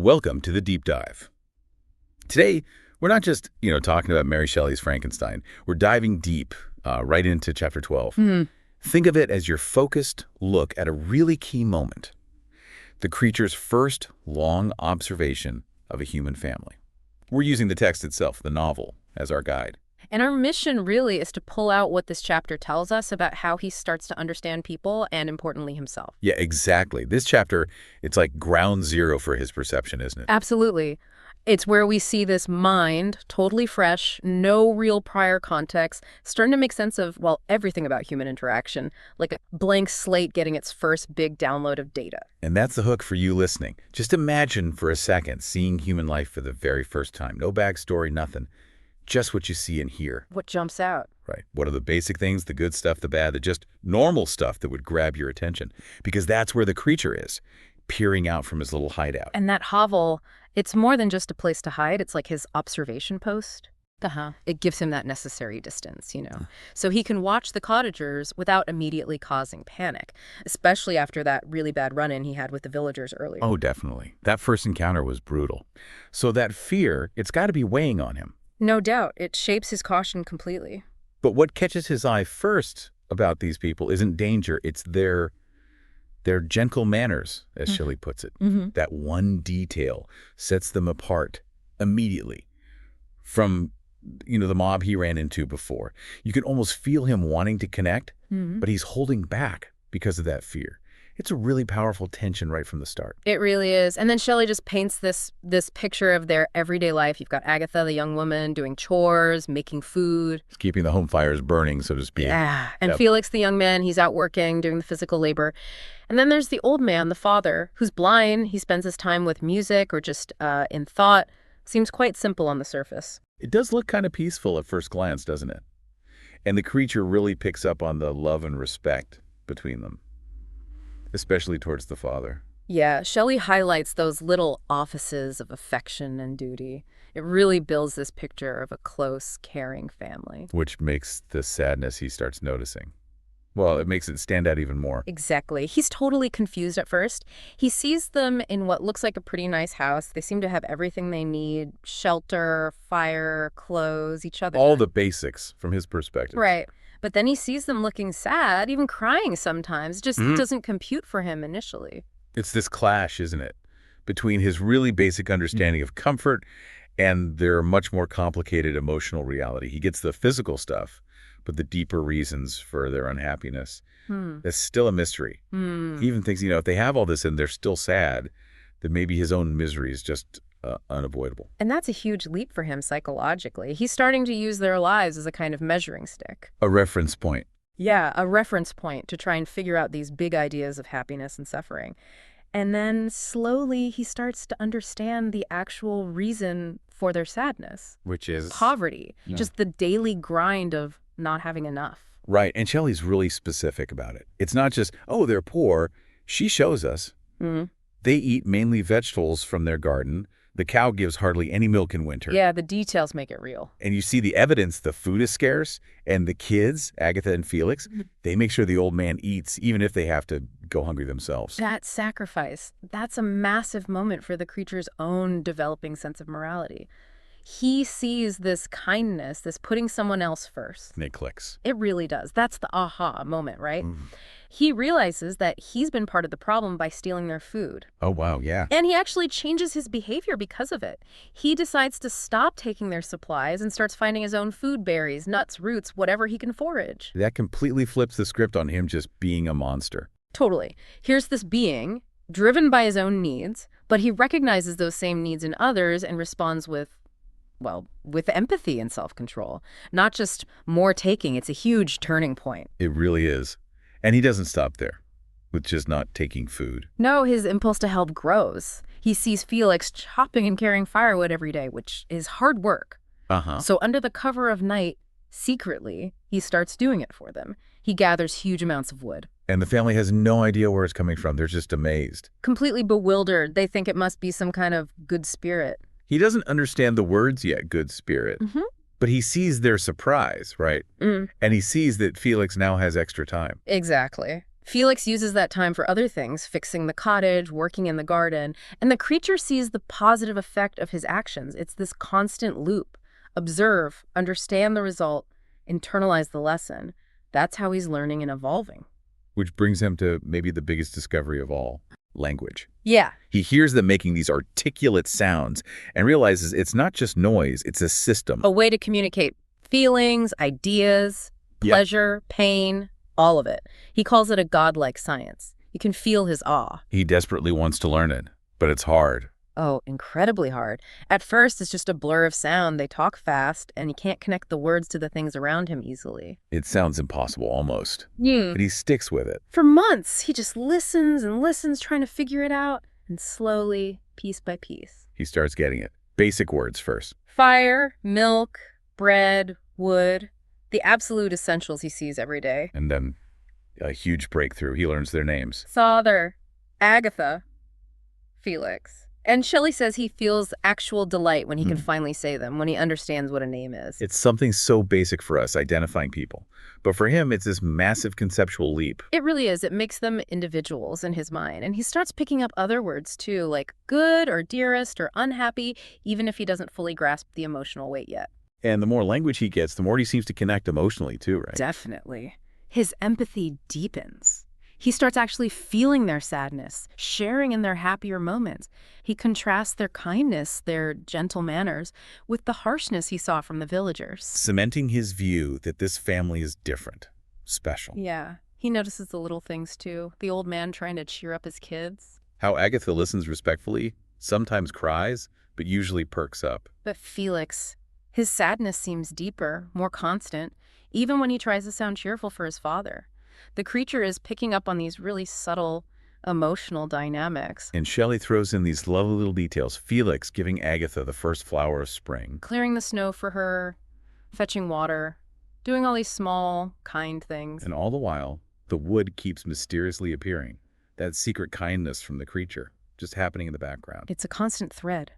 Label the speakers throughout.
Speaker 1: Welcome to the Deep Dive. Today, we're not just, talking about Mary Shelley's Frankenstein. We're diving deep right into chapter 12. Think of it as your focused look at a really key moment. The creature's first long observation of a human family. We're using the text itself, the novel, as our guide.
Speaker 2: And our mission really is to pull out what this chapter tells us about how he starts to understand people and, importantly, himself.
Speaker 1: Yeah, exactly. This chapter, it's like ground zero for his perception, isn't it?
Speaker 2: Absolutely. It's where we see this mind, totally fresh, no real prior context, starting to make sense of, everything about human interaction, like a blank slate getting its first big download of data.
Speaker 1: And that's the hook for you listening. Just imagine for a second seeing human life for the very first time. No backstory, nothing. Just what you see and hear.
Speaker 2: What jumps out?
Speaker 1: Right. What are the basic things, the good stuff, the bad, the just normal stuff that would grab your attention? Because that's where the creature is, peering out from his little hideout.
Speaker 2: And that hovel, it's more than just a place to hide. It's like his observation post. It gives him that necessary distance, So he can watch the cottagers without immediately causing panic, especially after that really bad run-in he had with the villagers earlier.
Speaker 1: Oh, definitely. That first encounter was brutal. So that fear, it's got to be weighing on him.
Speaker 2: No doubt. It shapes his caution completely.
Speaker 1: But what catches his eye first about these people isn't danger. It's their gentle manners, as Shelley puts it. That one detail sets them apart immediately from, the mob he ran into before. You can almost feel him wanting to connect, but he's holding back because of that fear. It's a really powerful tension right from the start.
Speaker 2: It really is. And then Shelley just paints this picture of their everyday life. You've got Agatha, the young woman, doing chores, making food.
Speaker 1: Keeping the home fires burning, so to speak.
Speaker 2: Yeah. And Felix, the young man, he's out working, doing the physical labor. And then there's the old man, the father, who's blind. He spends his time with music or just in thought. Seems quite simple on the surface.
Speaker 1: It does look kind of peaceful at first glance, doesn't it? And the creature really picks up on the love and respect between them. Especially towards the father.
Speaker 2: Yeah, Shelley highlights those little offices of affection and duty. It really builds this picture of a close, caring family.
Speaker 1: Which makes the sadness he starts noticing. Well, it makes it stand out even more.
Speaker 2: Exactly. He's totally confused at first. He sees them in what looks like a pretty nice house. They seem to have everything they need: shelter, fire, clothes, each other.
Speaker 1: All the basics from his perspective.
Speaker 2: Right. But then he sees them looking sad, even crying sometimes. Just doesn't compute for him initially.
Speaker 1: It's this clash, isn't it, between his really basic understanding of comfort and their much more complicated emotional reality. He gets the physical stuff, but the deeper reasons for their unhappiness, that's still a mystery. He even thinks, if they have all this and they're still sad, that maybe his own misery is just unavoidable.
Speaker 2: And that's a huge leap for him psychologically. He's starting to use their lives as a kind of measuring stick.
Speaker 1: A reference point.
Speaker 2: Yeah, a reference point to try and figure out these big ideas of happiness and suffering. And then slowly he starts to understand the actual reason for their sadness.
Speaker 1: Which is?
Speaker 2: Poverty. Yeah. Just the daily grind of not having enough.
Speaker 1: Right, and Shelley's really specific about it. It's not just, they're poor. She shows us. They eat mainly vegetables from their garden. The cow gives hardly any milk in winter.
Speaker 2: Yeah, the details make it real.
Speaker 1: And you see the evidence. The food is scarce, and the kids, Agatha and Felix, they make sure the old man eats, even if they have to go hungry themselves.
Speaker 2: That sacrifice, that's a massive moment for the creature's own developing sense of morality. He sees this kindness, this putting someone else first.
Speaker 1: And it clicks.
Speaker 2: It really does. That's the aha moment, right? He realizes that he's been part of the problem by stealing their food.
Speaker 1: Oh, wow, yeah.
Speaker 2: And he actually changes his behavior because of it. He decides to stop taking their supplies and starts finding his own food, berries, nuts, roots, whatever he can forage.
Speaker 1: That completely flips the script on him just being a monster.
Speaker 2: Totally. Here's this being, driven by his own needs, but he recognizes those same needs in others and responds with empathy and self-control. Not just more taking. It's a huge turning point.
Speaker 1: It really is. And he doesn't stop there with just not taking food.
Speaker 2: No, his impulse to help grows. He sees Felix chopping and carrying firewood every day, which is hard work. So under the cover of night, secretly, he starts doing it for them. He gathers huge amounts of wood.
Speaker 1: And the family has no idea where it's coming from. They're just amazed.
Speaker 2: Completely bewildered. They think it must be some kind of good spirit.
Speaker 1: He doesn't understand the words yet, good spirit. But he sees their surprise, right? And he sees that Felix now has extra time.
Speaker 2: Exactly. Felix uses that time for other things, fixing the cottage, working in the garden, and the creature sees the positive effect of his actions. It's this constant loop. Observe, understand the result, internalize the lesson. That's how he's learning and evolving.
Speaker 1: Which brings him to maybe the biggest discovery of all, language.
Speaker 2: Yeah.
Speaker 1: He hears them making these articulate sounds and realizes it's not just noise, it's a system.
Speaker 2: A way to communicate feelings, ideas, pleasure, pain, all of it. He calls it a godlike science. You can feel his awe.
Speaker 1: He desperately wants to learn it, but it's hard.
Speaker 2: Oh, incredibly hard. At first, it's just a blur of sound. They talk fast, and he can't connect the words to the things around him easily.
Speaker 1: It sounds impossible almost,
Speaker 2: Mm.
Speaker 1: but he sticks with it.
Speaker 2: For months, he just listens and listens, trying to figure it out. And slowly, piece by piece.
Speaker 1: He starts getting it. Basic words first.
Speaker 2: Fire, milk, bread, wood. The absolute essentials he sees every day.
Speaker 1: And then a huge breakthrough. He learns their names.
Speaker 2: Father, Agatha, Felix. And Shelley says he feels actual delight when he can finally say them, when he understands what a name is.
Speaker 1: It's something so basic for us, identifying people. But for him, it's this massive conceptual leap.
Speaker 2: It really is. It makes them individuals in his mind. And he starts picking up other words, too, like good or dearest or unhappy, even if he doesn't fully grasp the emotional weight yet.
Speaker 1: And the more language he gets, the more he seems to connect emotionally, too, right?
Speaker 2: Definitely. His empathy deepens. He starts actually feeling their sadness, sharing in their happier moments. He contrasts their kindness, their gentle manners, with the harshness he saw from the villagers.
Speaker 1: Cementing his view that this family is different, special.
Speaker 2: Yeah. He notices the little things, too. The old man trying to cheer up his kids.
Speaker 1: How Agatha listens respectfully, sometimes cries, but usually perks up.
Speaker 2: But Felix, his sadness seems deeper, more constant, even when he tries to sound cheerful for his father. The creature is picking up on these really subtle emotional dynamics.
Speaker 1: And Shelley throws in these lovely little details. Felix giving Agatha the first flower of spring.
Speaker 2: Clearing the snow for her, fetching water, doing all these small, kind things.
Speaker 1: And all the while, the wood keeps mysteriously appearing. That secret kindness from the creature, just happening in the background.
Speaker 2: It's a constant thread.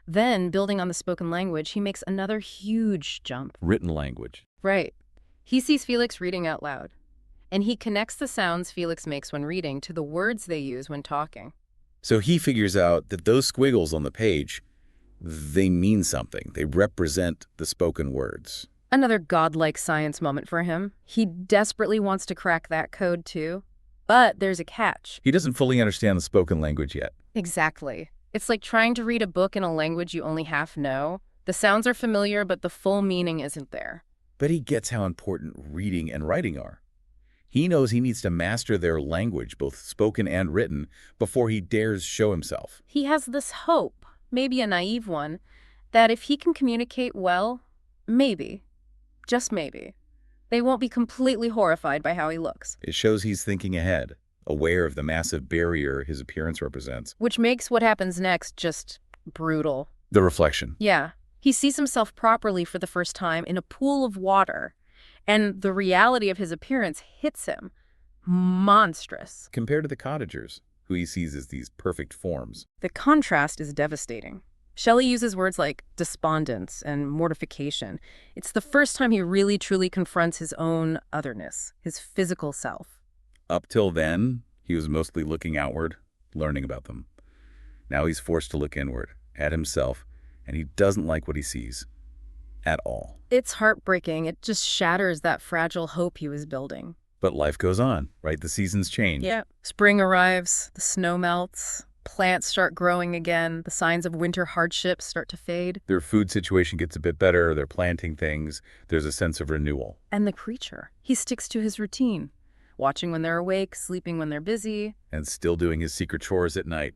Speaker 2: Then, building on the spoken language, he makes another huge jump.
Speaker 1: Written language.
Speaker 2: Right. He sees Felix reading out loud. And he connects the sounds Felix makes when reading to the words they use when talking.
Speaker 1: So he figures out that those squiggles on the page, they mean something. They represent the spoken words.
Speaker 2: Another godlike science moment for him. He desperately wants to crack that code too. But there's a catch.
Speaker 1: He doesn't fully understand the spoken language yet.
Speaker 2: Exactly. It's like trying to read a book in a language you only half know. The sounds are familiar, but the full meaning isn't there.
Speaker 1: But he gets how important reading and writing are. He knows he needs to master their language, both spoken and written, before he dares show himself.
Speaker 2: He has this hope, maybe a naive one, that if he can communicate well, maybe, just maybe, they won't be completely horrified by how he looks.
Speaker 1: It shows he's thinking ahead, aware of the massive barrier his appearance represents.
Speaker 2: Which makes what happens next just brutal.
Speaker 1: The reflection.
Speaker 2: Yeah. He sees himself properly for the first time in a pool of water. And the reality of his appearance hits him. Monstrous.
Speaker 1: Compared to the cottagers, who he sees as these perfect forms.
Speaker 2: The contrast is devastating. Shelley uses words like despondence and mortification. It's the first time he really truly confronts his own otherness, his physical self.
Speaker 1: Up till then, he was mostly looking outward, learning about them. Now he's forced to look inward, at himself, and he doesn't like what he sees. At all.
Speaker 2: It's heartbreaking. It just shatters that fragile hope he was building.
Speaker 1: But life goes on, right? The seasons change.
Speaker 2: Yeah. Spring arrives, the snow melts, plants start growing again, the signs of winter hardships start to fade.
Speaker 1: Their food situation gets a bit better, they're planting things, there's a sense of renewal.
Speaker 2: And the creature, he sticks to his routine, watching when they're awake, sleeping when they're busy.
Speaker 1: And still doing his secret chores at night.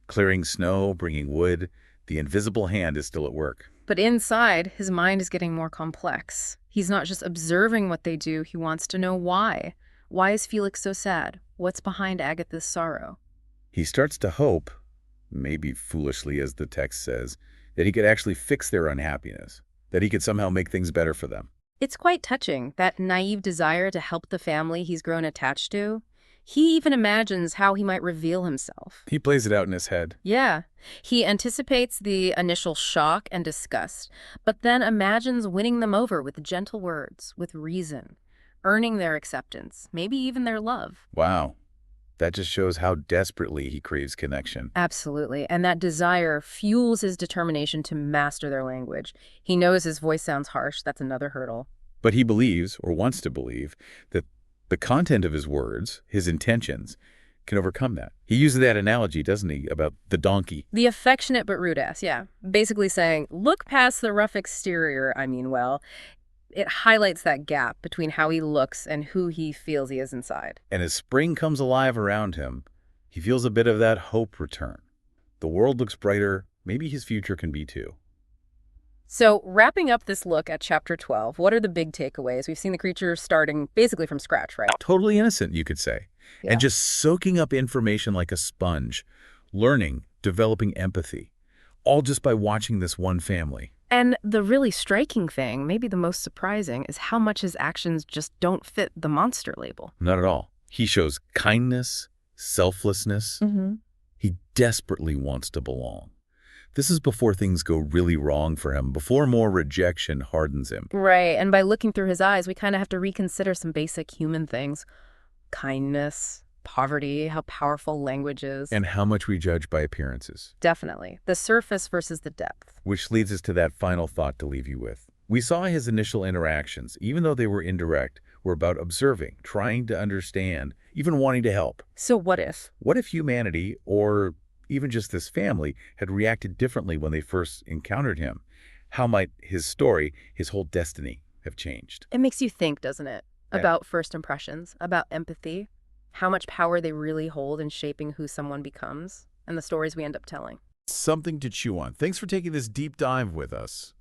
Speaker 1: Clearing snow, bringing wood, the invisible hand is still at work.
Speaker 2: But inside, his mind is getting more complex. He's not just observing what they do, he wants to know why. Why is Felix so sad? What's behind Agatha's sorrow?
Speaker 1: He starts to hope, maybe foolishly as the text says, that he could actually fix their unhappiness, that he could somehow make things better for them.
Speaker 2: It's quite touching, that naive desire to help the family he's grown attached to. He even imagines how he might reveal himself.
Speaker 1: He plays it out in his head.
Speaker 2: Yeah. He anticipates the initial shock and disgust, but then imagines winning them over with gentle words, with reason. earning their acceptance, maybe even their love.
Speaker 1: Wow. That just shows how desperately he craves connection.
Speaker 2: Absolutely. And that desire fuels his determination to master their language. He knows his voice sounds harsh. That's another hurdle.
Speaker 1: But he believes, or wants to believe, that the content of his words, his intentions, can overcome that. He uses that analogy, doesn't he, about the donkey?
Speaker 2: The affectionate but rude ass, yeah. Basically saying, look past the rough exterior, well. It highlights that gap between how he looks and who he feels he is inside.
Speaker 1: And as spring comes alive around him, he feels a bit of that hope return. The world looks brighter. Maybe his future can be too.
Speaker 2: So, wrapping up this look at Chapter 12, what are the big takeaways? We've seen the creature starting basically from scratch, right?
Speaker 1: Totally innocent, you could say.
Speaker 2: Yeah.
Speaker 1: And just soaking up information like a sponge, learning, developing empathy, all just by watching this one family.
Speaker 2: And the really striking thing, maybe the most surprising, is how much his actions just don't fit the monster label.
Speaker 1: Not at all. He shows kindness, selflessness. He desperately wants to belong. This is before things go really wrong for him, before more rejection hardens him.
Speaker 2: Right, and by looking through his eyes, we kind of have to reconsider some basic human things. Kindness, poverty, how powerful language is.
Speaker 1: And how much we judge by appearances.
Speaker 2: Definitely. The surface versus the depth.
Speaker 1: Which leads us to that final thought to leave you with. We saw his initial interactions, even though they were indirect, were about observing, trying to understand, even wanting to help.
Speaker 2: So what if?
Speaker 1: What if humanity, or even just this family, had reacted differently when they first encountered him? How might his story, his whole destiny, have changed?
Speaker 2: It makes you think, doesn't it?
Speaker 1: Yeah.
Speaker 2: About first impressions, about empathy, how much power they really hold in shaping who someone becomes, and the stories we end up telling.
Speaker 1: Something to chew on. Thanks for taking this deep dive with us.